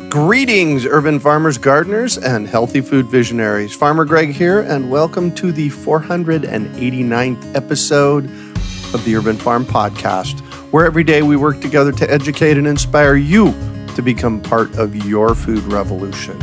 Greetings, urban farmers, gardeners, and healthy food visionaries. Farmer Greg here, and welcome to the 489th episode of the Urban Farm Podcast, where every day we work together to educate and inspire you to become part of your food revolution.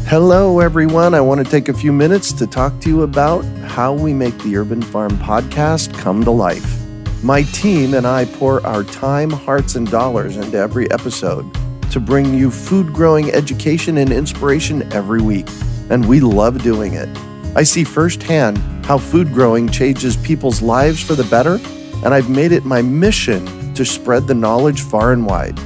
Hello, everyone. I want to take a few minutes to talk to you about how we make the Urban Farm Podcast come to life. My team and I pour our time, hearts, and dollars into every episode to bring you food growing education and inspiration every week, and we love doing it. I see firsthand how food growing changes people's lives for the better, and I've made it my mission to spread the knowledge far and wide.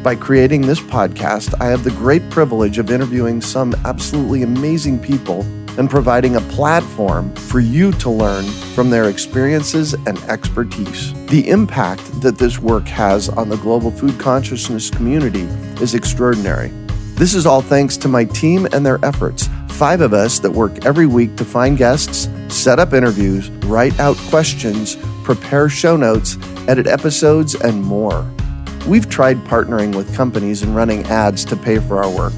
By creating this podcast, I have the great privilege of interviewing some absolutely amazing people and providing a platform for you to learn from their experiences and expertise. The impact that this work has on the global food consciousness community is extraordinary. This is all thanks to my team and their efforts. 5 of us that work every week to find guests, set up interviews, write out questions, prepare show notes, edit episodes, and more. We've tried partnering with companies and running ads to pay for our work,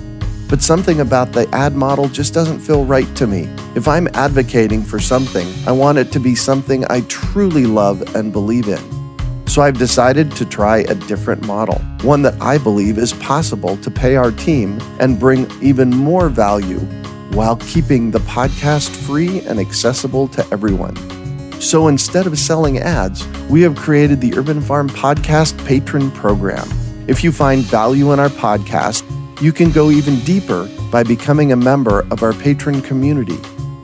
but something about the ad model just doesn't feel right to me. If I'm advocating for something, I want it to be something I truly love and believe in. So I've decided to try a different model, one that I believe is possible to pay our team and bring even more value while keeping the podcast free and accessible to everyone. So instead of selling ads, we have created the Urban Farm Podcast Patron Program. If you find value in our podcast, you can go even deeper by becoming a member of our patron community.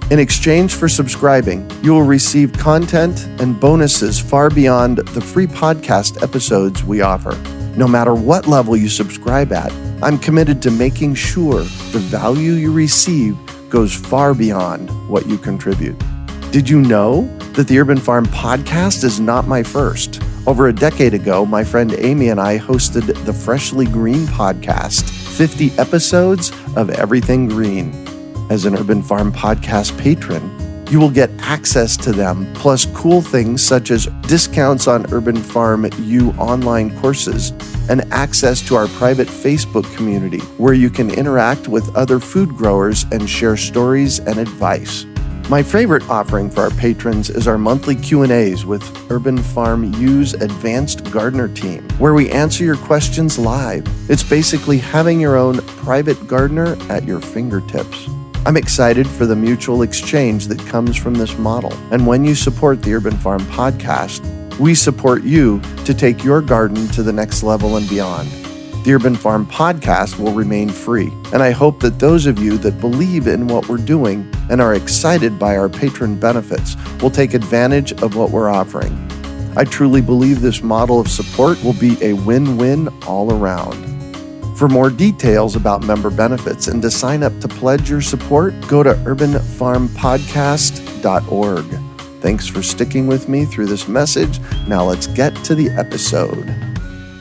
In exchange for subscribing, you will receive content and bonuses far beyond the free podcast episodes we offer. No matter what level you subscribe at, I'm committed to making sure the value you receive goes far beyond what you contribute. Did you know that the Urban Farm Podcast is not my first? Over a decade ago, my friend Amy and I hosted the Freshly Green Podcast, 50 episodes of everything green. As an Urban Farm Podcast patron, you will get access to them, plus cool things such as discounts on Urban Farm U online courses and access to our private Facebook community where you can interact with other food growers and share stories and advice. My favorite offering for our patrons is our monthly Q&As with Urban Farm U's Advanced Gardener team, where we answer your questions live. It's basically having your own private gardener at your fingertips. I'm excited for the mutual exchange that comes from this model. And when you support the Urban Farm Podcast, we support you to take your garden to the next level and beyond. The Urban Farm Podcast will remain free, and I hope that those of you that believe in what we're doing and are excited by our patron benefits will take advantage of what we're offering. I truly believe this model of support will be a win-win all around. For more details about member benefits and to sign up to pledge your support, go to urbanfarmpodcast.org. Thanks for sticking with me through this message. Now let's get to the episode.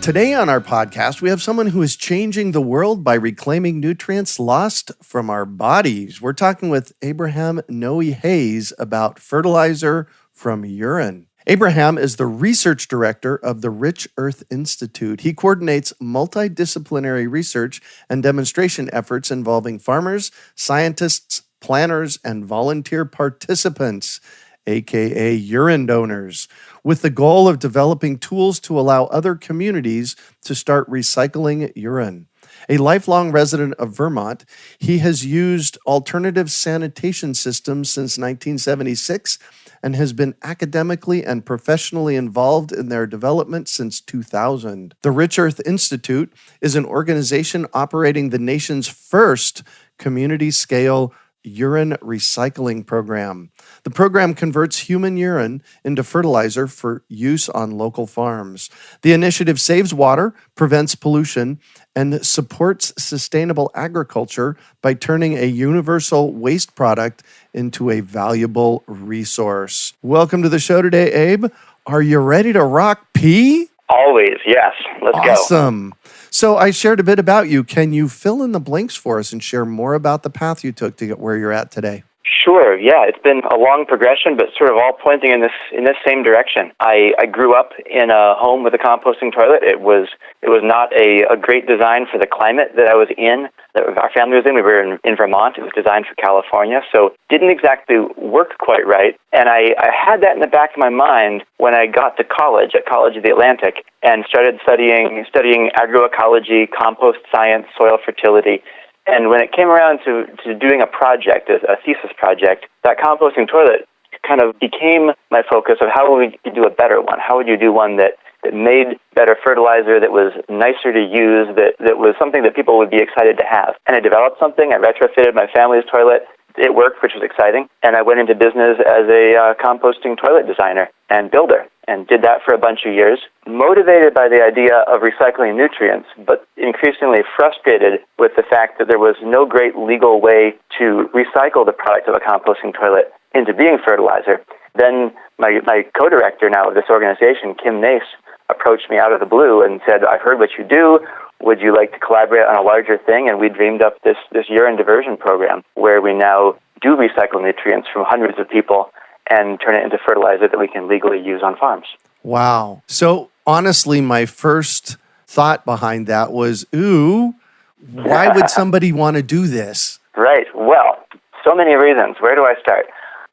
Today on our podcast, we have someone who is changing the world by reclaiming nutrients lost from our bodies. We're talking with Abraham Noe-Hays about fertilizer from urine. Abraham is the research director of the Rich Earth Institute. He coordinates multidisciplinary research and demonstration efforts involving farmers, scientists, planners, and volunteer participants, aka urine donors, with the goal of developing tools to allow other communities to start recycling urine. A lifelong resident of Vermont, he has used alternative sanitation systems since 1976 and has been academically and professionally involved in their development since 2000. The Rich Earth Institute is an organization operating the nation's first community-scale urine recycling program. The program converts human urine into fertilizer for use on local farms. The initiative saves water, prevents pollution, and supports sustainable agriculture by turning a universal waste product into a valuable resource. Welcome to the show today, Abe. Are you ready to rock pee? Always, yes. Let's go. Awesome. So I shared a bit about you. Can you fill in the blanks for us and share more about the path you took to get where you're at today? Sure. Yeah, it's been a long progression, but sort of all pointing in this same direction. I grew up in a home with a composting toilet. It was not a great design for the climate that I was in, that our family was in. We were in Vermont. It was designed for California, so didn't exactly work quite right. And I had that in the back of my mind when I got to college, at College of the Atlantic, and started studying agroecology, compost science, soil fertility. And when it came around to doing a project, a thesis project, that composting toilet kind of became my focus of how would we do a better one? How would you do one that made better fertilizer, that was nicer to use, that was something that people would be excited to have? And I developed something. I retrofitted my family's toilet. It worked, which was exciting. And I went into business as a composting toilet designer and builder, and did that for a bunch of years, motivated by the idea of recycling nutrients, but increasingly frustrated with the fact that there was no great legal way to recycle the product of a composting toilet into being fertilizer. Then my co-director now of this organization, Kim Noe-Hays, approached me out of the blue and said, "I've heard what you do. Would you like to collaborate on a larger thing?" And we dreamed up this urine diversion program where we now do recycle nutrients from hundreds of people and turn it into fertilizer that we can legally use on farms. Wow. So honestly, my first thought behind that was, why would somebody want to do this? Right. Well, so many reasons. Where do I start?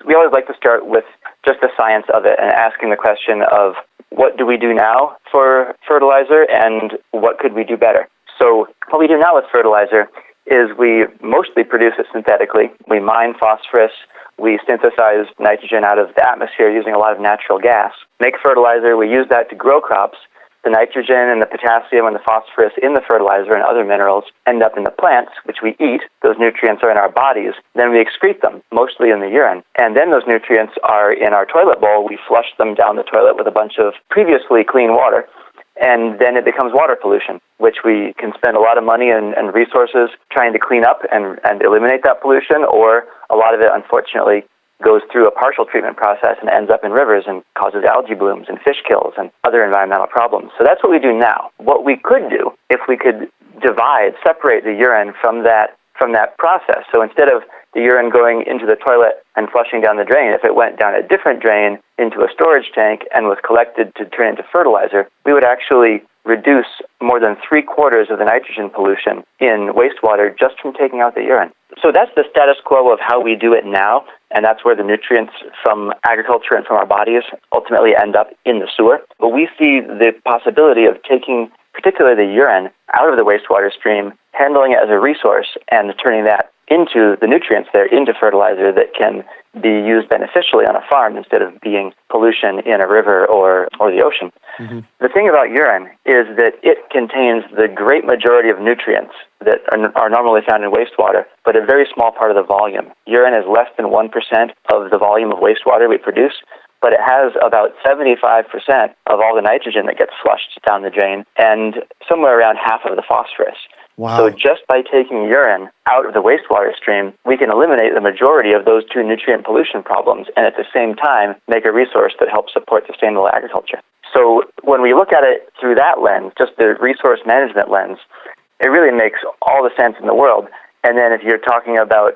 We always like to start with just the science of it and asking the question of what do we do now for fertilizer and what could we do better? So what we do now with fertilizer is we mostly produce it synthetically. We mine phosphorus. We synthesize nitrogen out of the atmosphere using a lot of natural gas, make fertilizer. We use that to grow crops. The nitrogen and the potassium and the phosphorus in the fertilizer and other minerals end up in the plants, which we eat. Those nutrients are in our bodies. Then we excrete them, mostly in the urine. And then those nutrients are in our toilet bowl. We flush them down the toilet with a bunch of previously clean water. And then it becomes water pollution, which we can spend a lot of money and resources trying to clean up and eliminate that pollution, or a lot of it, unfortunately, goes through a partial treatment process and ends up in rivers and causes algae blooms and fish kills and other environmental problems. So that's what we do now. What we could do, if we could separate the urine from that process. So instead of the urine going into the toilet and flushing down the drain, if it went down a different drain into a storage tank and was collected to turn into fertilizer, we would actually reduce more than 3/4 of the nitrogen pollution in wastewater just from taking out the urine. So that's the status quo of how we do it now, and that's where the nutrients from agriculture and from our bodies ultimately end up in the sewer. But we see the possibility of taking particularly the urine out of the wastewater stream, handling it as a resource, and turning that into the nutrients there, into fertilizer that can be used beneficially on a farm instead of being pollution in a river or the ocean. Mm-hmm. The thing about urine is that it contains the great majority of nutrients that are normally found in wastewater, but a very small part of the volume. Urine is less than 1% of the volume of wastewater we produce, but it has about 75% of all the nitrogen that gets flushed down the drain and somewhere around half of the phosphorus. Wow. So just by taking urine out of the wastewater stream, we can eliminate the majority of those two nutrient pollution problems and at the same time make a resource that helps support sustainable agriculture. So when we look at it through that lens, just the resource management lens, it really makes all the sense in the world. And then if you're talking about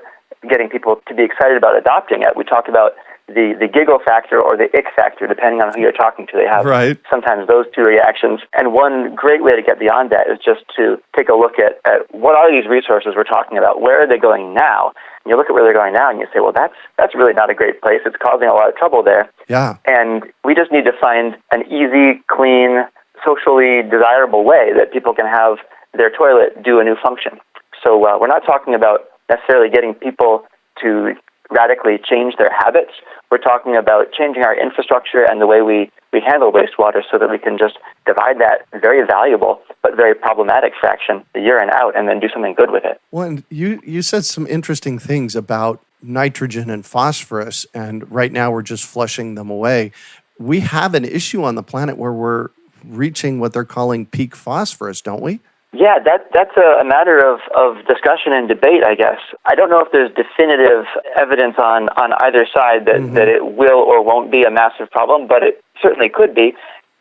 getting people to be excited about adopting it, we talk about the giggle factor or the ick factor, depending on who you're talking to. They have sometimes those two reactions. And one great way to get beyond that is just to take a look at what are these resources we're talking about? Where are they going now? And you look at where they're going now and you say, well, that's really not a great place. It's causing a lot of trouble there. Yeah. And we just need to find an easy, clean, socially desirable way that people can have their toilet do a new function. So we're not talking about necessarily getting people to radically change their habits. We're talking about changing our infrastructure and the way we handle wastewater so that we can just divide that very valuable but very problematic fraction, the urine, out and then do something good with it. Well, and you said some interesting things about nitrogen and phosphorus, and right now we're just flushing them away. We have an issue on the planet where we're reaching what they're calling peak phosphorus, don't we? Yeah, that's a matter of discussion and debate, I guess. I don't know if there's definitive evidence on either side that it will or won't be a massive problem, but it certainly could be.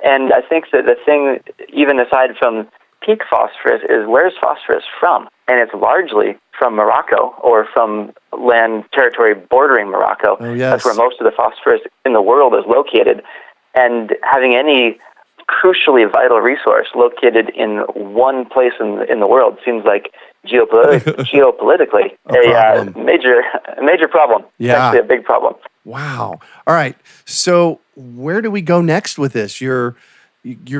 And I think that the thing, even aside from peak phosphorus is where's phosphorus from? And it's largely from Morocco or from land territory bordering Morocco. Oh, yes. That's where most of the phosphorus in the world is located. And having any crucially vital resource located in one place in the world seems like geopolitically a major problem. Yeah. It's actually a big problem. Wow. All right. So where do we go next with this? You're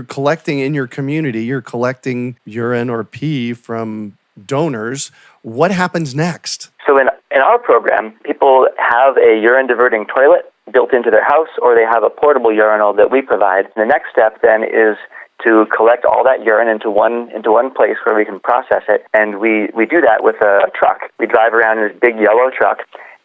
collecting in your community, you're collecting urine or pee from donors. What happens next? So in our program, people have a urine diverting toilet built into their house, or they have a portable urinal that we provide. And the next step then is to collect all that urine into one place where we can process it. And we do that with a truck. We drive around in this big yellow truck,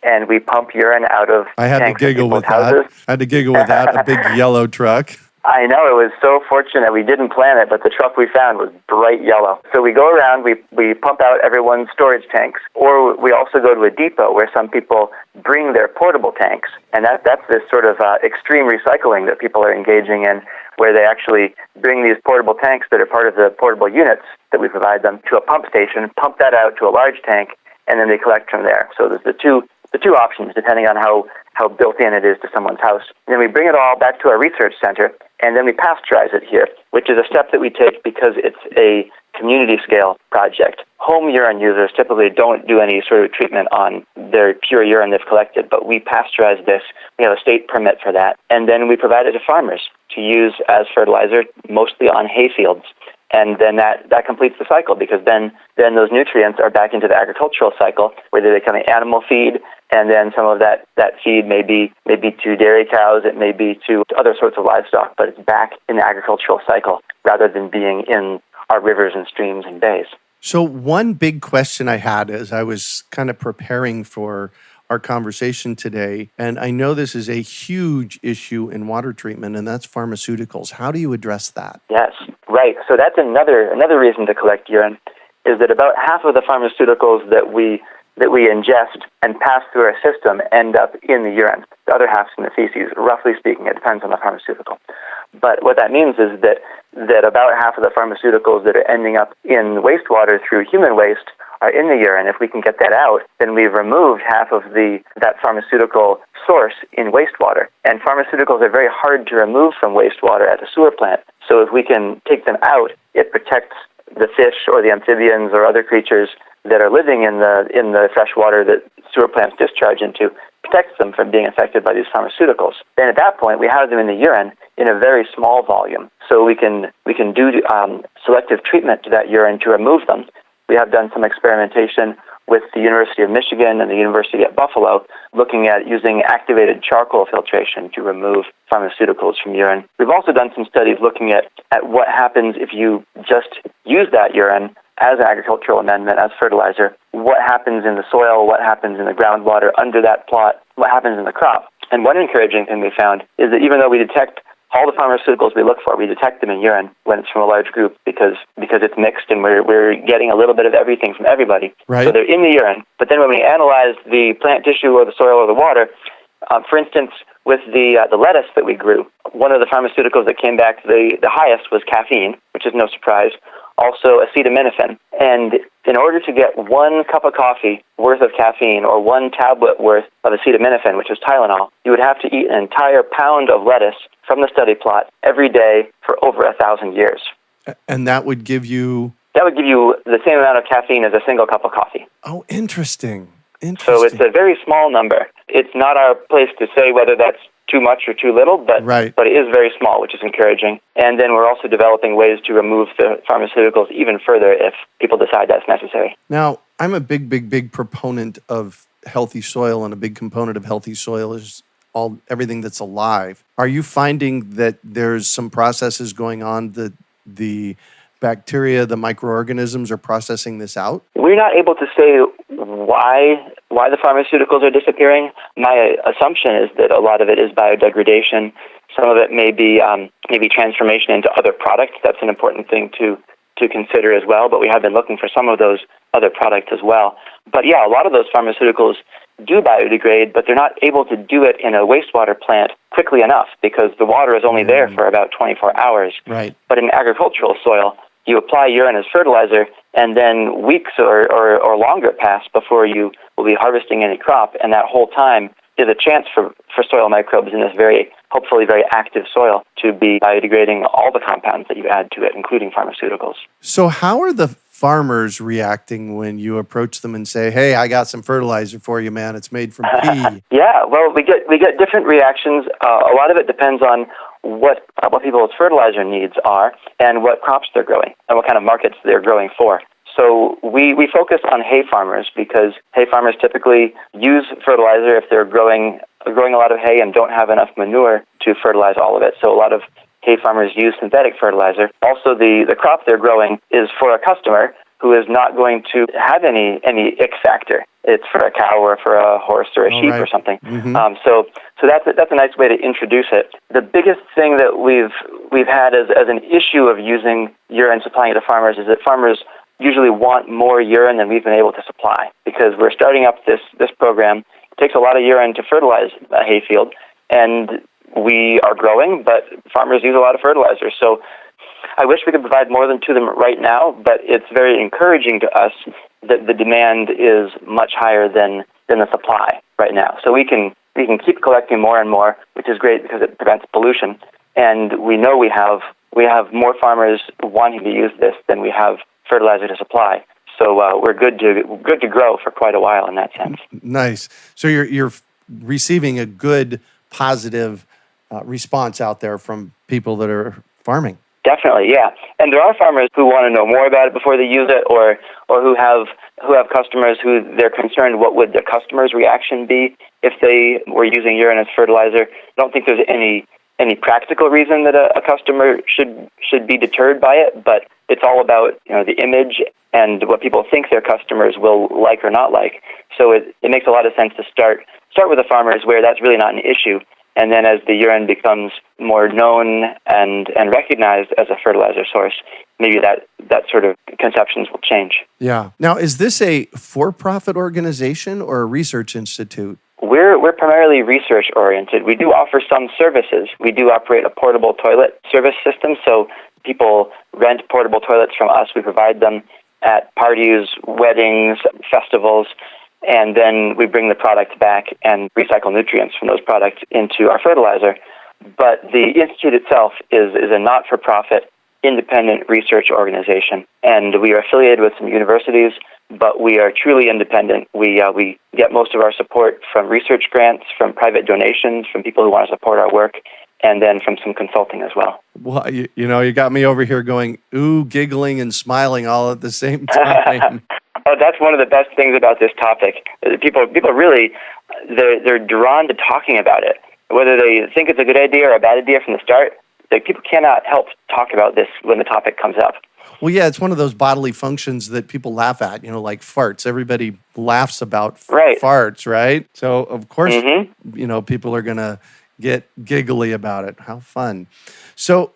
and we pump urine out of I had to giggle with houses. that. I had to giggle with that. A big yellow truck. I know, it was so fortunate we didn't plan it, but the truck we found was bright yellow. So we go around, we pump out everyone's storage tanks, or we also go to a depot where some people bring their portable tanks, and that's this sort of extreme recycling that people are engaging in, where they actually bring these portable tanks that are part of the portable units that we provide them to a pump station, pump that out to a large tank, and then they collect from there. So there's the two options, depending on how built in it is to someone's house. And then we bring it all back to our research center, and then we pasteurize it here, which is a step that we take because it's a community-scale project. Home urine users typically don't do any sort of treatment on their pure urine they've collected, but we pasteurize this. We have a state permit for that. And then we provide it to farmers to use as fertilizer, mostly on hay fields. And then that completes the cycle, because then those nutrients are back into the agricultural cycle, where they become animal feed, and then some of that feed may be to dairy cows, it may be to other sorts of livestock, but it's back in the agricultural cycle rather than being in our rivers and streams and bays. So one big question I had as I was kind of preparing for our conversation today, and I know this is a huge issue in water treatment, and that's pharmaceuticals. How do you address that? Yes, right. So that's another reason to collect urine, is that about half of the pharmaceuticals that we ingest and pass through our system end up in the urine. The other half's in the feces. Roughly speaking, it depends on the pharmaceutical. But what that means is that about half of the pharmaceuticals that are ending up in wastewater through human waste are in the urine. If we can get that out, then we've removed half of that pharmaceutical source in wastewater. And pharmaceuticals are very hard to remove from wastewater at a sewer plant. So if we can take them out, it protects the fish or the amphibians or other creatures that are living in the fresh water that sewer plants discharge into, protects them from being affected by these pharmaceuticals. Then at that point, we have them in the urine in a very small volume. So we can do selective treatment to that urine to remove them. We have done some experimentation with the University of Michigan and the University at Buffalo, looking at using activated charcoal filtration to remove pharmaceuticals from urine. We've also done some studies looking at what happens if you just use that urine as an agricultural amendment, as fertilizer. What happens in the soil, what happens in the groundwater under that plot, what happens in the crop. And one encouraging thing we found is that even though we detect all the pharmaceuticals we look for, we detect them in urine when it's from a large group because it's mixed and we're getting a little bit of everything from everybody. Right. So they're in the urine. But then when we analyze the plant tissue or the soil or the water, for instance, with the lettuce that we grew, one of the pharmaceuticals that came back the highest was caffeine, which is no surprise. Also acetaminophen. And in order to get 1 cup of coffee worth of caffeine or 1 tablet worth of acetaminophen, which is Tylenol, you would have to eat an entire pound of lettuce from the study plot every day for over 1,000 years. And that would give you? That would give you the same amount of caffeine as a single cup of coffee. Oh, interesting. So it's a very small number. It's not our place to say whether that's too much or too little, but it is very small, which is encouraging. And then we're also developing ways to remove the pharmaceuticals even further if people decide that's necessary. Now, I'm a big proponent of healthy soil, and a big component of healthy soil is everything that's alive. Are you finding that there's some processes going on that the bacteria, the microorganisms are processing this out? We're not able to say why the pharmaceuticals are disappearing. My assumption is that a lot of it is biodegradation. Some of it may be transformation into other products. That's an important thing to consider as well, but we have been looking for some of those other products as well. But yeah, a lot of those pharmaceuticals do biodegrade, but they're not able to do it in a wastewater plant quickly enough because the water is only there for about 24 hours. Right. But in agricultural soil, you apply urine as fertilizer, and then weeks or longer pass before you will be harvesting any crop, and that whole time is a chance for soil microbes in this hopefully very active soil to be biodegrading all the compounds that you add to it, including pharmaceuticals. So how are the farmers reacting when you approach them and say, hey, I got some fertilizer for you, man. It's made from pea? Yeah, well, we get different reactions. A lot of it depends on what people's fertilizer needs are and what crops they're growing and what kind of markets they're growing for. So we focus on hay farmers because hay farmers typically use fertilizer if they're growing a lot of hay and don't have enough manure to fertilize all of it. So a lot of hay farmers use synthetic fertilizer. Also, the crop they're growing is for a customer who is not going to have any ick factor. It's for a cow or for a horse or a sheep or something. Mm-hmm. So that's a nice way to introduce it. The biggest thing that we've had as an issue of using urine supplying it to farmers is that farmers usually want more urine than we've been able to supply because we're starting up this program. It takes a lot of urine to fertilize a hayfield, and we are growing, but farmers use a lot of fertilizer. So I wish we could provide more than to them right now, but it's very encouraging to us that the demand is much higher than the supply right now. So we can keep collecting more and more, which is great because it prevents pollution. And we know we have more farmers wanting to use this than we have fertilizer to supply. So we're good to grow for quite a while in that sense. Nice. So you're receiving a good, positive response out there from people that are farming. Definitely, yeah. And there are farmers who want to know more about it before they use it, or who have customers who they're concerned what would the customer's reaction be if they were using urine as fertilizer. I don't think there's any practical reason that a customer should be deterred by it, but it's all about the image and what people think their customers will like or not like. So it makes a lot of sense to start with the farmers where that's really not an issue. And then as the urine becomes more known and recognized as a fertilizer source, maybe that sort of conceptions will change. Yeah. Now, is this a for-profit organization or a research institute? We're primarily research-oriented. We do offer some services. We do operate a portable toilet service system, so people rent portable toilets from us. We provide them at parties, weddings, festivals, and then we bring the product back and recycle nutrients from those products into our fertilizer. But the institute itself is a not-for-profit, independent research organization, and we are affiliated with some universities, but we are truly independent. We get most of our support from research grants, from private donations, from people who want to support our work, and then from some consulting as well. Well, you got me over here going, ooh, giggling and smiling all at the same time. Oh, that's one of the best things about this topic. People really, they're drawn to talking about it. Whether they think it's a good idea or a bad idea from the start, people cannot help talk about this when the topic comes up. Well, yeah, it's one of those bodily functions that people laugh at, like farts. Everybody laughs about farts, right? So, of course, people are going to get giggly about it. How fun. So,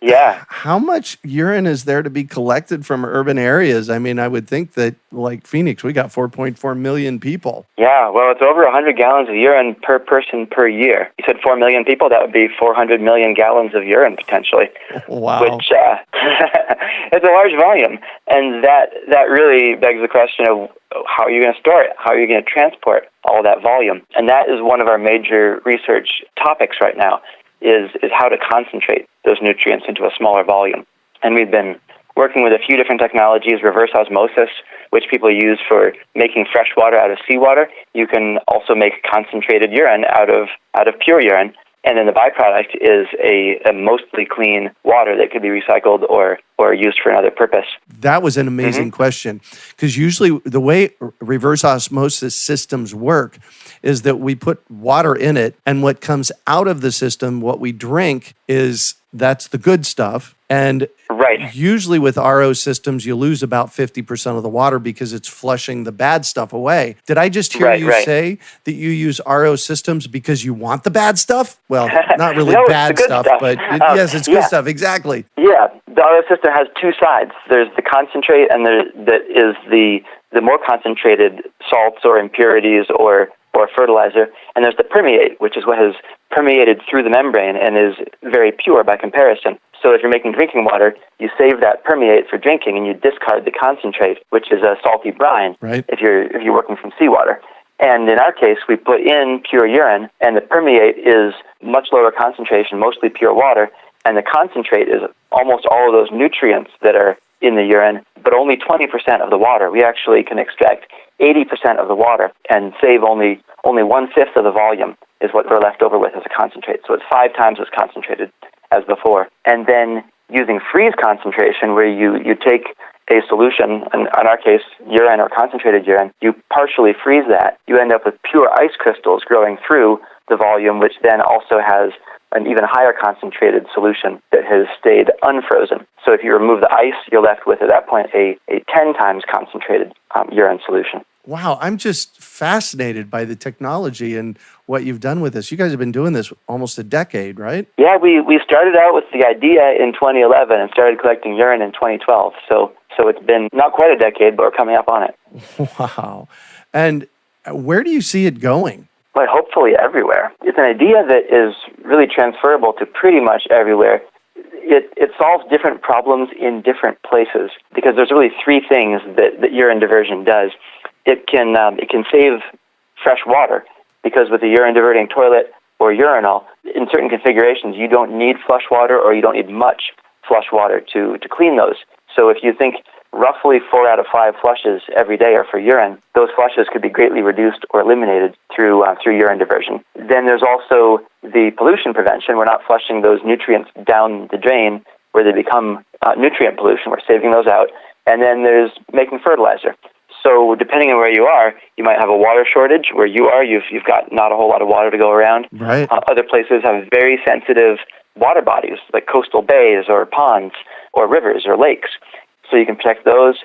how much urine is there to be collected from urban areas? I mean, I would think that, like Phoenix, we got 4.4 million people. Yeah, well, it's over 100 gallons of urine per person per year. You said 4 million people, that would be 400 million gallons of urine, potentially. Wow. Which, it's a large volume. And that really begs the question of how are you going to store it? How are you going to transport all that volume? And that is one of our major research topics right now, is how to concentrate those nutrients into a smaller volume. And we've been working with a few different technologies, reverse osmosis, which people use for making fresh water out of seawater. You can also make concentrated urine out of pure urine. And then the byproduct is a mostly clean water that could be recycled or used for another purpose. That was an amazing question, because usually the way reverse osmosis systems work is that we put water in it, and what comes out of the system, what we drink, that's the good stuff. And usually with RO systems, you lose about 50% of the water because it's flushing the bad stuff away. Did I just hear you say that you use RO systems because you want the bad stuff? Well, not really bad stuff, but yes, it's good stuff. Exactly. Yeah, the RO system has two sides. There's the concentrate, and that is the more concentrated salts or impurities or or fertilizer, and there's the permeate, which is what has permeated through the membrane and is very pure by comparison. So if you're making drinking water, you save that permeate for drinking and you discard the concentrate, which is a salty brine, Right. if you're working from seawater. And in our case, we put in pure urine, and the permeate is much lower concentration, mostly pure water, and the concentrate is almost all of those nutrients that are in the urine, but only 20% of the water. We actually can extract 80% of the water and save only 1/5 of the volume is what we're left over with as a concentrate. So it's 5 times as concentrated as before. And then using freeze concentration, where you take a solution, in our case, urine or concentrated urine, you partially freeze that. You end up with pure ice crystals growing through the volume, which then also has an even higher concentrated solution that has stayed unfrozen. So if you remove the ice, you're left with, at that point, a 10 times concentrated urine solution. Wow, I'm just fascinated by the technology and what you've done with this. You guys have been doing this almost a decade, right? Yeah, we started out with the idea in 2011 and started collecting urine in 2012. So it's been not quite a decade, but we're coming up on it. Wow. And where do you see it going? Well, hopefully everywhere. It's an idea that is really transferable to pretty much everywhere. It solves different problems in different places because there's really 3 things that urine diversion does. It can save fresh water because with a urine diverting toilet or urinal, in certain configurations, you don't need flush water or you don't need much flush water to clean those. So if you think roughly 4 out of 5 flushes every day are for urine, those flushes could be greatly reduced or eliminated through urine diversion. Then there's also the pollution prevention. We're not flushing those nutrients down the drain where they become nutrient pollution. We're saving those out. And then there's making fertilizer. So depending on where you are, you might have a water shortage. Where you are, you've got not a whole lot of water to go around. Right. Other places have very sensitive water bodies, like coastal bays or ponds or rivers or lakes. So you can protect those.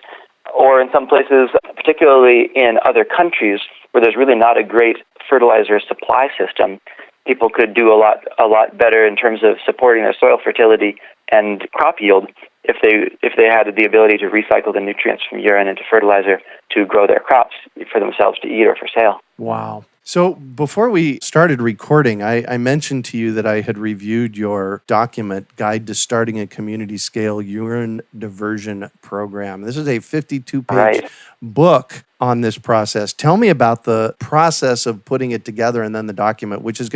Or in some places, particularly in other countries where there's really not a great fertilizer supply system, people could do a lot better in terms of supporting their soil fertility and crop yield if they had the ability to recycle the nutrients from urine into fertilizer to grow their crops for themselves to eat or for sale. Wow. So before we started recording, I mentioned to you that I had reviewed your document, Guide to Starting a Community-Scale Urine Diversion Program. This is a 52-page book on this process. Tell me about the process of putting it together and then the document, which is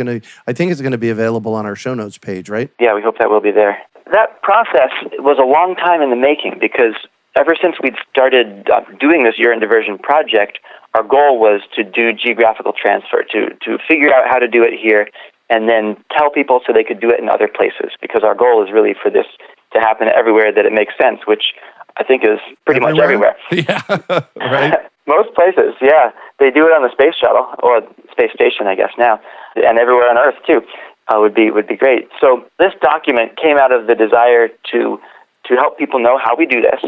I think it's going to be available on our show notes page, right? Yeah, we hope that will be there. That process was a long time in the making because ever since we'd started doing this urine diversion project, our goal was to do geographical transfer, to figure out how to do it here and then tell people so they could do it in other places, because our goal is really for this to happen everywhere that it makes sense, which I think is pretty much everywhere. Yeah, right. Most places, yeah. They do it on the space shuttle, or space station, I guess, now, and everywhere on Earth, too. Would be great. So this document came out of the desire to help people know how we do this.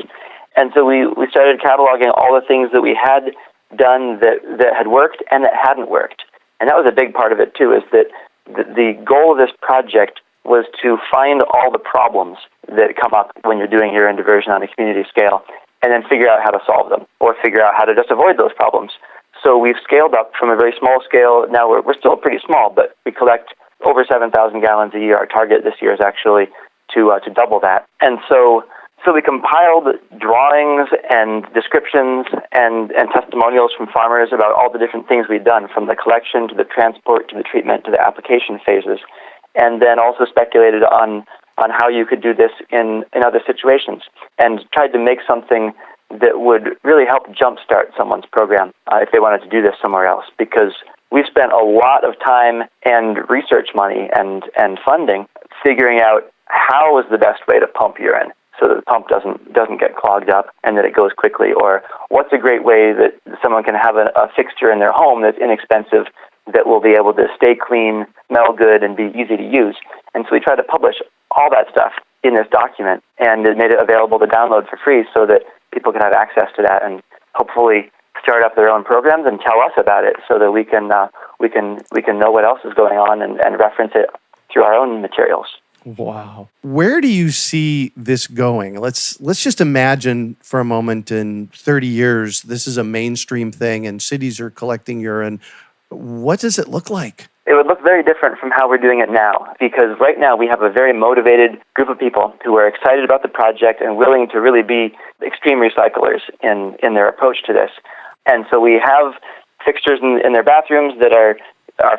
And so we started cataloging all the things that we had done that had worked and that hadn't worked. And that was a big part of it, too, is that the goal of this project was to find all the problems that come up when you're doing urine diversion on a community scale and then figure out how to solve them or figure out how to just avoid those problems. So we've scaled up from a very small scale. Now we're still pretty small, but we collect over 7,000 gallons a year. Our target this year is actually to double that. And so we compiled drawings and descriptions and testimonials from farmers about all the different things we'd done, from the collection to the transport to the treatment to the application phases, and then also speculated on how you could do this in other situations, and tried to make something that would really help jumpstart someone's program if they wanted to do this somewhere else, because we've spent a lot of time and research money and funding figuring out how is the best way to pump urine so that the pump doesn't get clogged up and that it goes quickly, or what's a great way that someone can have a fixture in their home that's inexpensive that will be able to stay clean, smell good, and be easy to use. And so we tried to publish all that stuff in this document, and it made it available to download for free so that people can have access to that and hopefully start up their own programs and tell us about it so that we can know what else is going on and reference it through our own materials. Wow. Where do you see this going? Let's just imagine for a moment in 30 years, this is a mainstream thing and cities are collecting urine What does it look like? It would look very different from how we're doing it now, because right now we have a very motivated group of people who are excited about the project and willing to really be extreme recyclers in their approach to this. And so we have fixtures in their bathrooms that are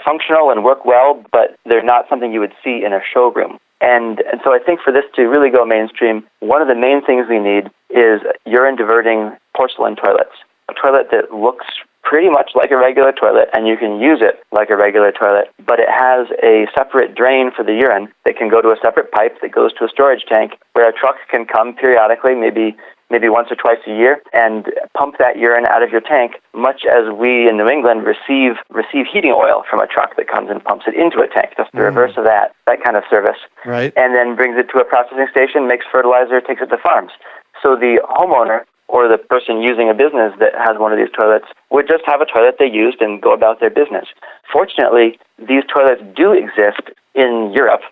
functional and work well, but they're not something you would see in a showroom. And so I think for this to really go mainstream, one of the main things we need is urine diverting porcelain toilets. A toilet that looks pretty much like a regular toilet, and you can use it like a regular toilet, but it has a separate drain for the urine that can go to a separate pipe that goes to a storage tank where a truck can come periodically, maybe once or twice a year, and pump that urine out of your tank, much as we in New England receive heating oil from a truck that comes and pumps it into a tank. Just the reverse of that kind of service. Right. And then brings it to a processing station, makes fertilizer, takes it to farms. So the homeowner or the person using a business that has one of these toilets would just have a toilet they used and go about their business. Fortunately, these toilets do exist in Europe,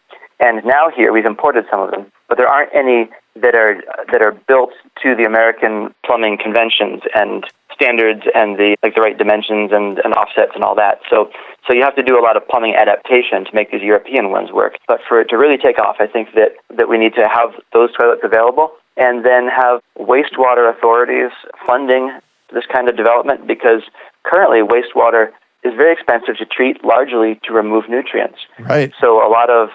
and now here we've imported some of them, but there aren't any that are built to the American plumbing conventions and standards and the right dimensions and offsets and all that. So you have to do a lot of plumbing adaptation to make these European ones work. But for it to really take off, I think that we need to have those toilets available and then have wastewater authorities funding this kind of development, because currently wastewater is very expensive to treat, largely to remove nutrients. Right. So a lot of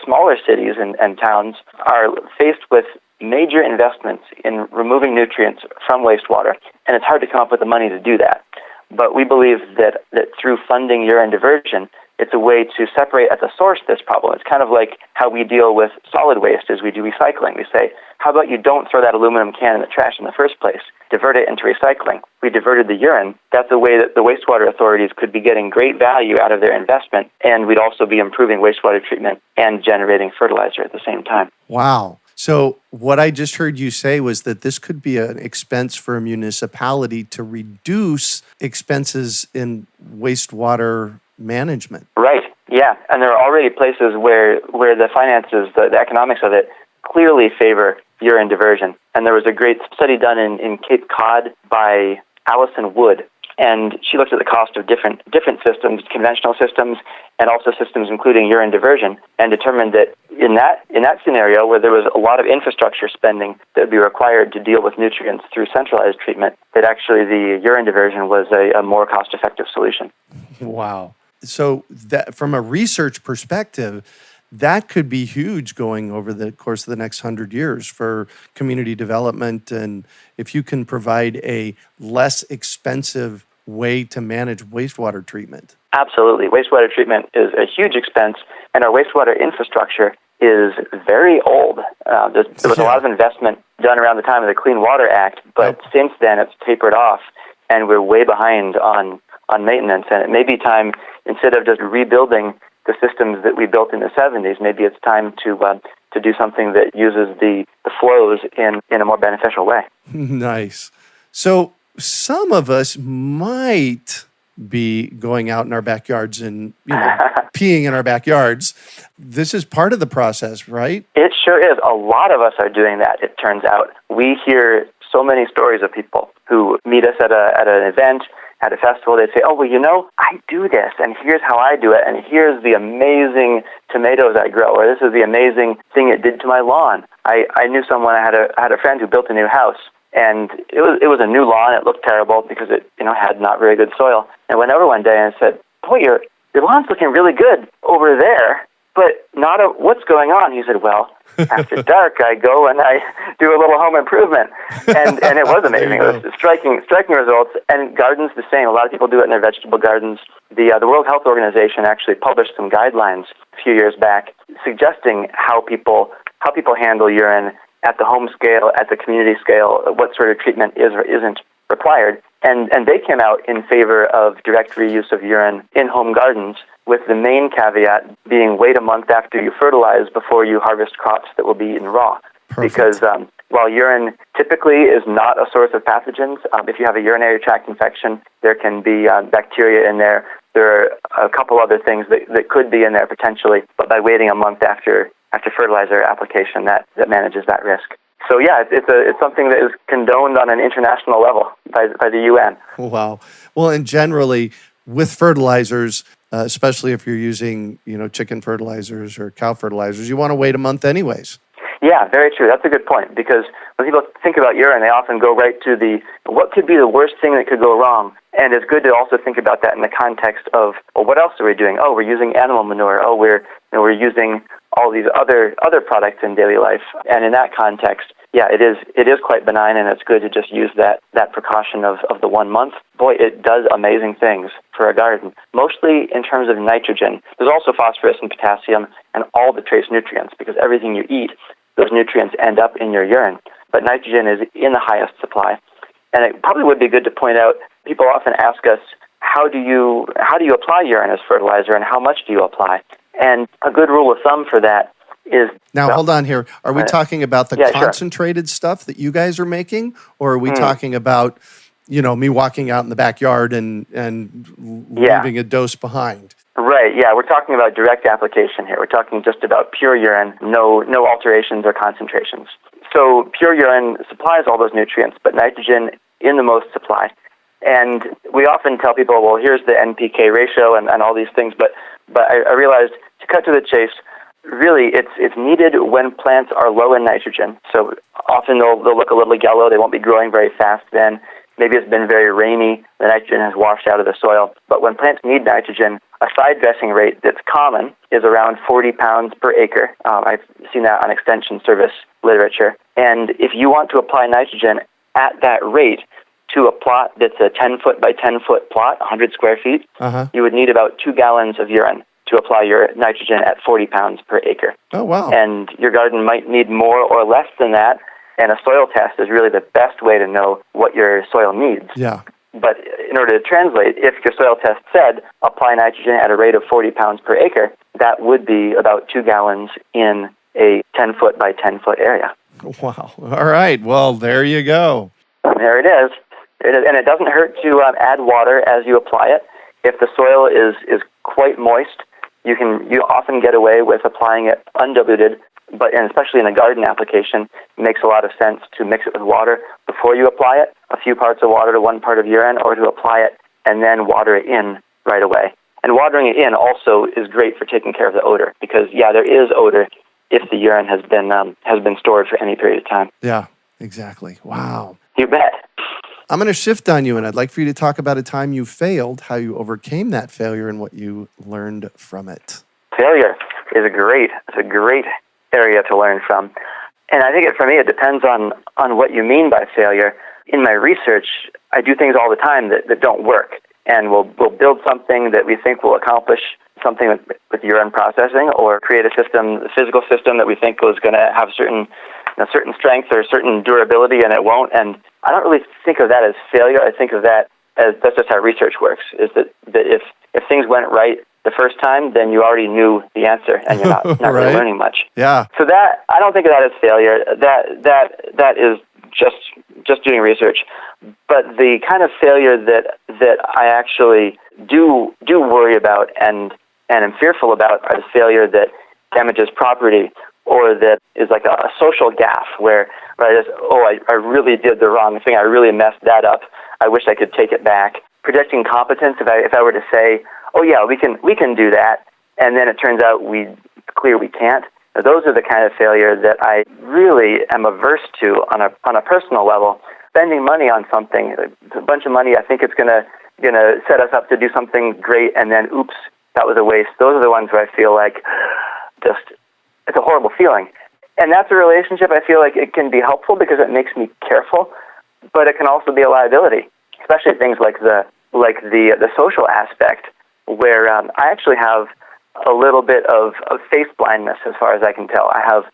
smaller cities and towns are faced with major investments in removing nutrients from wastewater, and it's hard to come up with the money to do that. But we believe that through funding urine diversion, it's a way to separate at the source this problem. It's kind of like how we deal with solid waste as we do recycling. We say, how about you don't throw that aluminum can in the trash in the first place? Divert it into recycling. We diverted the urine. That's a way that the wastewater authorities could be getting great value out of their investment, and we'd also be improving wastewater treatment and generating fertilizer at the same time. Wow. So what I just heard you say was that this could be an expense for a municipality to reduce expenses in wastewater management. Right, yeah. And there are already places where the finances, the economics of it, clearly favor urine diversion. And there was a great study done in Cape Cod by Allison Wood, and she looked at the cost of different systems, conventional systems, and also systems including urine diversion, and determined that in that scenario where there was a lot of infrastructure spending that would be required to deal with nutrients through centralized treatment, that actually the urine diversion was a more cost-effective solution. Wow. So that from a research perspective, that could be huge going over the course of the next 100 years for community development. And if you can provide a less expensive way to manage wastewater treatment. Absolutely. Wastewater treatment is a huge expense, and our wastewater infrastructure is very old. There was a lot of investment done around the time of the Clean Water Act, but since then it's tapered off, and we're way behind on maintenance. And it may be time, instead of just rebuilding the systems that we built in the 70s, maybe it's time to do something that uses the flows in a more beneficial way. Nice. So some of us might be going out in our backyards and peeing in our backyards. This is part of the process, right? It sure is. A lot of us are doing that, it turns out. We hear so many stories of people who meet us at an event, at a festival. They'd say, oh, well, I do this, and here's how I do it, and here's the amazing tomatoes I grow, or this is the amazing thing it did to my lawn. I knew someone, I had a friend who built a new house, and it was a new lawn. It looked terrible because it had not very good soil. And I went over one day and I said, boy, your lawn's looking really good over there, but what's going on? He said, well, after dark, I go and I do a little home improvement. And it was amazing. It was striking results. And gardens the same. A lot of people do it in their vegetable gardens. The World Health Organization actually published some guidelines a few years back suggesting how people handle urine at the home scale, at the community scale, what sort of treatment is or isn't required. And they came out in favor of direct reuse of urine in home gardens, with the main caveat being wait a month after you fertilize before you harvest crops that will be eaten raw. Perfect. Because while urine typically is not a source of pathogens, if you have a urinary tract infection, there can be bacteria in there. There are a couple other things that could be in there potentially, but by waiting a month after fertilizer application, that manages that risk. So yeah, it's something that is condoned on an international level by the UN. Wow. Well, and generally, with fertilizers, especially if you're using, chicken fertilizers or cow fertilizers, you want to wait a month anyways. Yeah, very true. That's a good point, because when people think about urine, they often go right to what could be the worst thing that could go wrong. And it's good to also think about that in the context of, well, what else are we doing? Oh, we're using animal manure. Oh, we're using all these other products in daily life. And in that context, yeah, it is quite benign, and it's good to just use that precaution of the 1 month. Boy, it does amazing things for a garden, mostly in terms of nitrogen. There's also phosphorus and potassium and all the trace nutrients, because everything you eat, those nutrients end up in your urine. But nitrogen is in the highest supply. And it probably would be good to point out, people often ask us, how do you apply urine as fertilizer, and how much do you apply? And a good rule of thumb for that is... Now, hold on here. Are we talking about the concentrated sure. stuff that you guys are making? Or are we talking about, me walking out in the backyard and leaving a dose behind? Right, yeah. We're talking about direct application here. We're talking just about pure urine, no alterations or concentrations. So pure urine supplies all those nutrients, but nitrogen in the most supply. And we often tell people, well, here's the NPK ratio and all these things, but I realized, to cut to the chase, really it's needed when plants are low in nitrogen. So often they'll look a little yellow, they won't be growing very fast then. Maybe it's been very rainy, the nitrogen has washed out of the soil. But when plants need nitrogen, a side dressing rate that's common is around 40 pounds per acre. I've seen that on extension service literature. And if you want to apply nitrogen at that rate to a plot that's a 10-foot by 10-foot plot, 100 square feet, you would need about 2 gallons of urine to apply your nitrogen at 40 pounds per acre. Oh, wow. And your garden might need more or less than that. And a soil test is really the best way to know what your soil needs. Yeah. But in order to translate, if your soil test said apply nitrogen at a rate of 40 pounds per acre, that would be about 2 gallons in a 10-foot by 10-foot area. Wow. All right. Well, there you go. There it is. And it doesn't hurt to add water as you apply it. If the soil is quite moist, you often get away with applying it undiluted. And especially in a garden application, it makes a lot of sense to mix it with water before you apply it, a few parts of water to 1 part of urine, or to apply it and then water it in right away. And watering it in also is great for taking care of the odor, because, there is odor if the urine has been stored for any period of time. Yeah, exactly. Wow. You bet. I'm going to shift on you, and I'd like for you to talk about a time you failed, how you overcame that failure, and what you learned from it. Failure is a great area to learn from. And I think for me it depends on what you mean by failure. In my research, I do things all the time that don't work. And we'll build something that we think will accomplish something with urine processing, or create a physical system that we think was going to have certain strength or certain durability, and it won't. And I don't really think of that as failure. I think of that as that's just how research works, is that if things went right the first time, then you already knew the answer, and you're not right. really learning much. Yeah. So that, I don't think of that as failure. That is just doing research. But the kind of failure that I actually do worry about and am fearful about are the failure that damages property, or that is like a social gaffe where I really did the wrong thing. I really messed that up. I wish I could take it back. Predicting competence, if I were to say, oh yeah, we can do that, and then it turns out we can't. Now, those are the kind of failure that I really am averse to on a personal level. Spending money on something, a bunch of money, I think it's gonna set us up to do something great, and then oops, that was a waste. Those are the ones where I feel like it's a horrible feeling. And that's a relationship I feel like it can be helpful because it makes me careful, but it can also be a liability, especially things like the social aspect, where I actually have a little bit of face blindness as far as I can tell. I have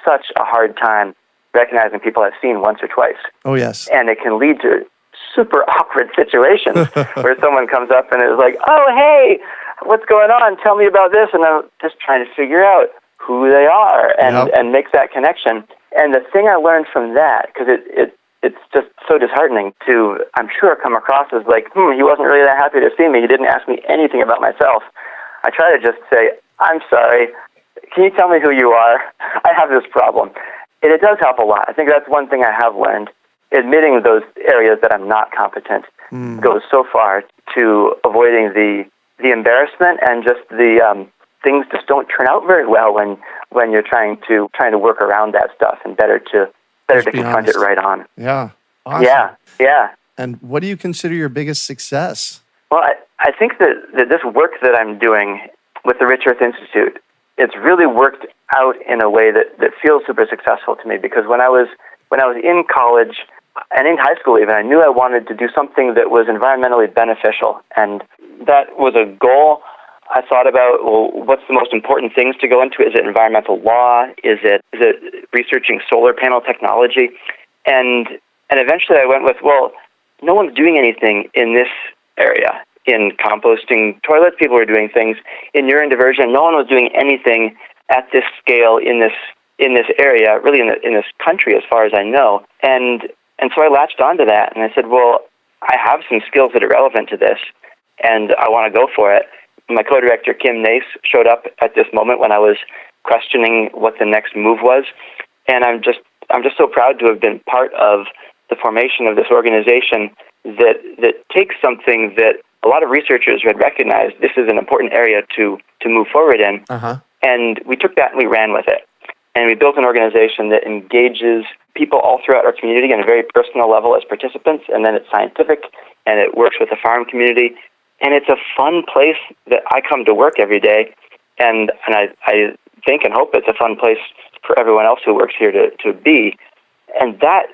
such a hard time recognizing people I've seen once or twice. Oh, yes. And it can lead to super awkward situations where someone comes up and is like, oh, hey, what's going on? Tell me about this. And I'm just trying to figure out who they are and make that connection. And the thing I learned from that, because it's just so disheartening to, I'm sure, come across as like, he wasn't really that happy to see me. He didn't ask me anything about myself. I try to just say, I'm sorry. Can you tell me who you are? I have this problem. It does help a lot. I think that's one thing I have learned, admitting those areas that I'm not competent. goes so far to avoiding the embarrassment and just the things just don't turn out very well when you're trying to work around that stuff, and better to confront it right on. Yeah. Awesome. Yeah. And what do you consider your biggest success? Well, I think that this work that I'm doing with the Rich Earth Institute, it's really worked out in a way that feels super successful to me, because when I was in college and in high school even, I knew I wanted to do something that was environmentally beneficial, and that was a goal. I thought about, well, what's the most important things to go into? Is it environmental law? Is it researching solar panel technology? And eventually I went with, well, no one's doing anything in this area. In composting toilets, people were doing things. In urine diversion, no one was doing anything at this scale in this area, really in this country, as far as I know. And so I latched onto that, and I said, well, I have some skills that are relevant to this, and I want to go for it. My co-director, Kim Noe-Hays, showed up at this moment when I was questioning what the next move was, and I'm just so proud to have been part of the formation of this organization that takes something that a lot of researchers had recognized this is an important area to move forward in, and we took that and we ran with it. And we built an organization that engages people all throughout our community on a very personal level as participants, and then it's scientific, and it works with the farm community. And it's a fun place that I come to work every day, and I think and hope it's a fun place for everyone else who works here to be. And that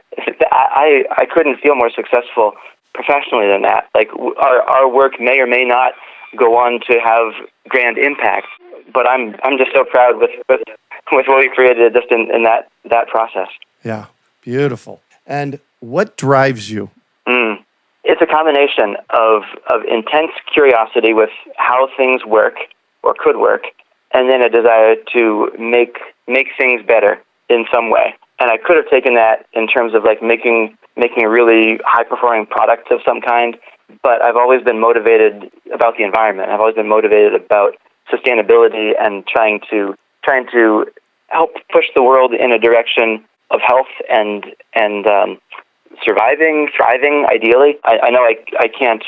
I couldn't feel more successful professionally than that. Like, our work may or may not go on to have grand impact, but I'm just so proud with what we created just in that process. Yeah, beautiful. And what drives you? It's a combination of intense curiosity with how things work or could work, and then a desire to make things better in some way. And I could have taken that in terms of like making a really high-performing product of some kind, but I've always been motivated about the environment. I've always been motivated about sustainability and trying to help push the world in a direction of health and surviving, thriving, ideally. I know I can't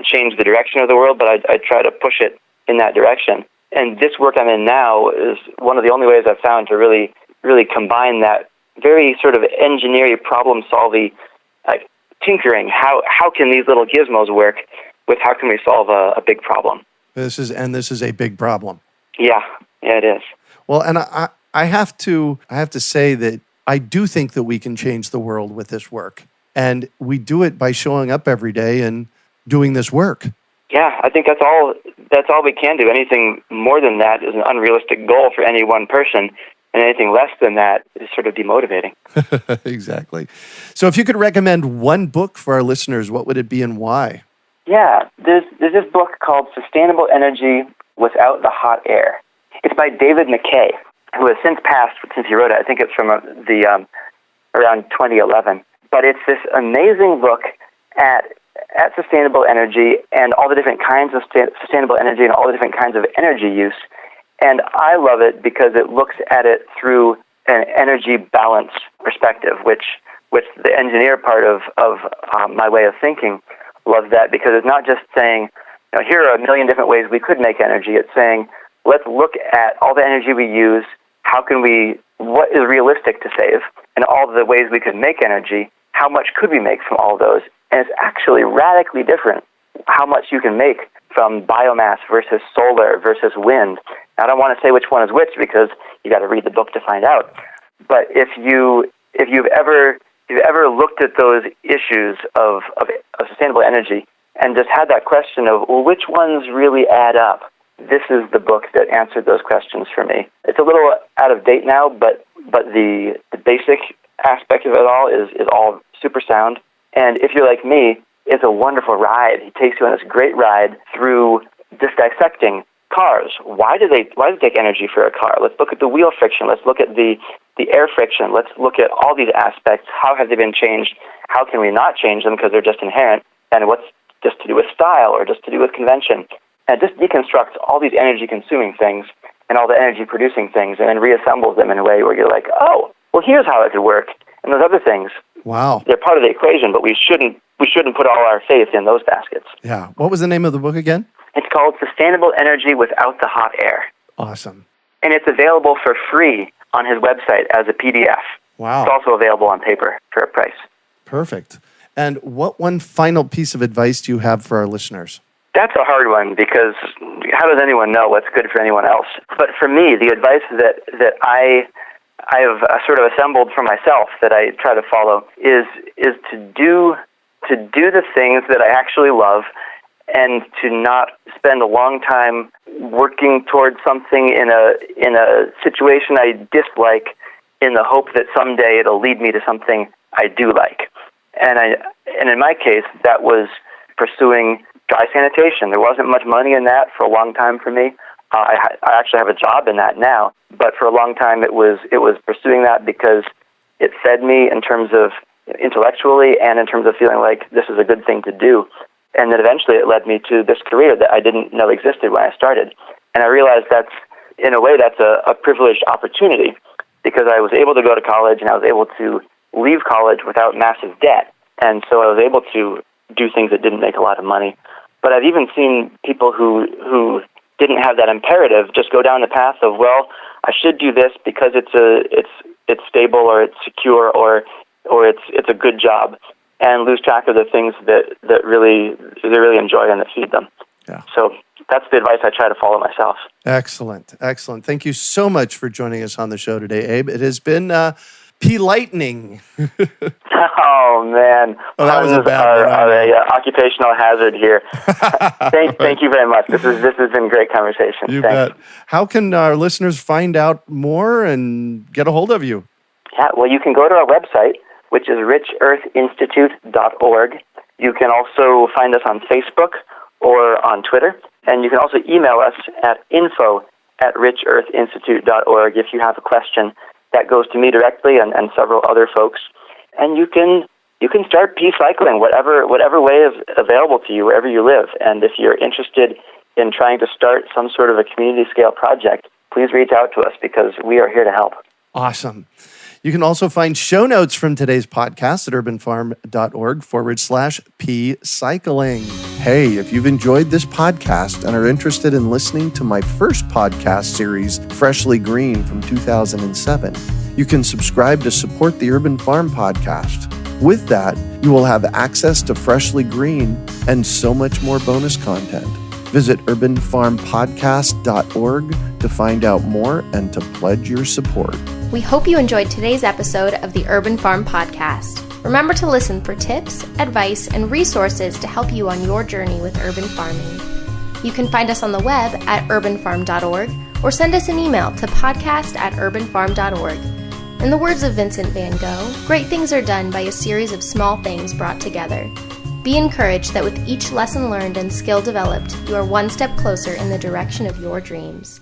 change the direction of the world, but I try to push it in that direction. And this work I'm in now is one of the only ways I've found to really, really combine that very sort of engineering, problem-solving, like tinkering. How can these little gizmos work with how can we solve a big problem? This is a big problem. Yeah, it is. Well, and I have to say that I do think that we can change the world with this work. And we do it by showing up every day and doing this work. Yeah, I think that's all we can do. Anything more than that is an unrealistic goal for any one person, and anything less than that is sort of demotivating. Exactly. So if you could recommend one book for our listeners, what would it be and why? Yeah, there's this book called Sustainable Energy Without the Hot Air. It's by David McKay, who has since passed since he wrote it. I think it's from around 2011. But it's this amazing look at sustainable energy and all the different kinds of sustainable energy and all the different kinds of energy use. And I love it because it looks at it through an energy balance perspective, which the engineer part of my way of thinking loves that, because it's not just saying, here are a million different ways we could make energy. It's saying, let's look at all the energy we use, what is realistic to save, and all the ways we could make energy, how much could we make from all those? And it's actually radically different how much you can make from biomass versus solar versus wind. Now, I don't want to say which one is which because you got to read the book to find out. But if you've ever looked at those issues of sustainable energy and just had that question of, well, which ones really add up? This is the book that answered those questions for me. It's a little out of date now, but the basic aspect of it all is all super sound. And if you're like me, it's a wonderful ride. He takes you on this great ride through just dissecting cars. Why do they take energy for a car? Let's look at the wheel friction. Let's look at the air friction. Let's look at all these aspects. How have they been changed? How can we not change them because they're just inherent? And what's just to do with style or just to do with convention? And it just deconstructs all these energy-consuming things and all the energy-producing things and then reassembles them in a way where you're like, oh, well, here's how it could work. And those other things, wow, they're part of the equation, but we shouldn't we shouldn't put all our faith in those baskets. Yeah. What was the name of the book again? It's called Sustainable Energy Without the Hot Air. Awesome. And it's available for free on his website as a PDF. Wow. It's also available on paper for a price. Perfect. And what one final piece of advice do you have for our listeners? That's a hard one, because how does anyone know what's good for anyone else? But for me, the advice that I've sort of assembled for myself that I try to follow is to do the things that I actually love, and to not spend a long time working towards something in a situation I dislike, in the hope that someday it'll lead me to something I do like. And in my case, that was pursuing dry sanitation. There wasn't much money in that for a long time for me. I actually have a job in that now, but for a long time it was pursuing that because it fed me in terms of intellectually and in terms of feeling like this is a good thing to do. And then eventually it led me to this career that I didn't know existed when I started. And I realized that's a privileged opportunity, because I was able to go to college and I was able to leave college without massive debt. And so I was able to do things that didn't make a lot of money. But I've even seen people who didn't have that imperative just go down the path of, well, I should do this because it's stable, or it's secure, or it's a good job, and lose track of the things that they really enjoy and that feed them. Yeah. So that's the advice I try to follow myself. Excellent. Excellent. Thank you so much for joining us on the show today, Abe. It has been P-lightning. Oh, man. Oh, that was a bad one. Are a occupational hazard here. Thank you very much. This has been a great conversation. You Thanks. bet. How can our listeners find out more and get a hold of you? Yeah, well, you can go to our website, which is richearthinstitute.org. You can also find us on Facebook or on Twitter. And you can also email us at info@richearthinstitute.org if you have a question. That goes to me directly and several other folks. And you can start P-cycling whatever way is available to you wherever you live. And if you're interested in trying to start some sort of a community scale project, please reach out to us, because we are here to help. Awesome. You can also find show notes from today's podcast at urbanfarm.org/P-cycling. Hey, if you've enjoyed this podcast and are interested in listening to my first podcast series, Freshly Green, from 2007, you can subscribe to support the Urban Farm Podcast. With that, you will have access to Freshly Green and so much more bonus content. Visit urbanfarmpodcast.org to find out more and to pledge your support. We hope you enjoyed today's episode of the Urban Farm Podcast. Remember to listen for tips, advice, and resources to help you on your journey with urban farming. You can find us on the web at urbanfarm.org or send us an email to podcast@urbanfarm.org. In the words of Vincent van Gogh, great things are done by a series of small things brought together. Be encouraged that with each lesson learned and skill developed, you are one step closer in the direction of your dreams.